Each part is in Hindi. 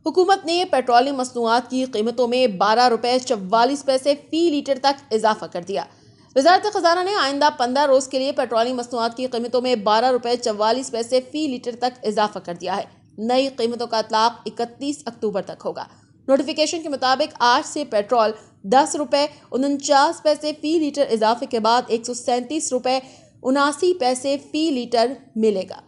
हुकूमत ने पेट्रोलियम मसनूआत की कीमतों में 12 रुपये 44 पैसे फी लीटर तक इजाफा कर दिया। वजारत खजाना ने आइंदा 15 रोज के लिए पेट्रोलियम मसनूआत की कीमतों में 12 रुपये 44 पैसे फी लीटर तक इजाफा कर दिया है। नई कीमतों का इतलाक 31 अक्टूबर तक होगा। नोटिफिकेशन के मुताबिक आज से पेट्रोल 10 रुपये 49 पैसे फी लीटर इजाफे के बाद 137 रुपये 79 पैसे फी लीटर मिलेगा।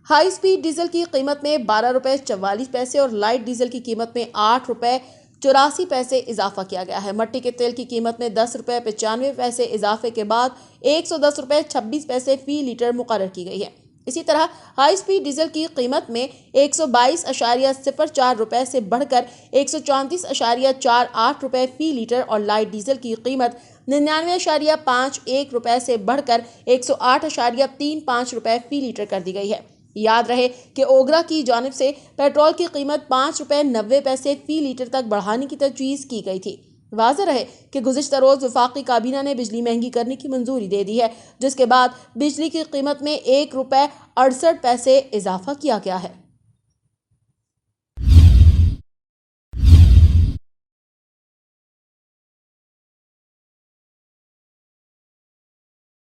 हाई स्पीड डीजल की कीमत में 12 रुपये 44 पैसे और लाइट डीजल की कीमत में 8 रुपये 84 पैसे इजाफा किया गया है। मट्टी के तेल की कीमत में 10 रुपये 95 पैसे इजाफे के बाद 110 रुपये 26 पैसे फी लीटर मुकर्रर की गई है। इसी तरह हाई स्पीड डीजल की कीमत में 122.04 रुपये से बढ़कर 134.48 रुपये फी लीटर और लाइट डीजल की कीमत 99.51 रुपये से बढ़कर 108.35 रुपये फी लीटर कर दी गई है। याद रहे कि ओगरा की जानिब से पेट्रोल की कीमत 5 रुपये 90 पैसे फी लीटर तक बढ़ाने की तजवीज़ की गई थी। वाज़ेह रहे कि गुज़िश्ता रोज़ वफाकी काबीना ने बिजली महंगी करने की मंजूरी दे दी है, जिसके बाद बिजली की कीमत में 1 रुपये 68 पैसे इजाफा किया गया है।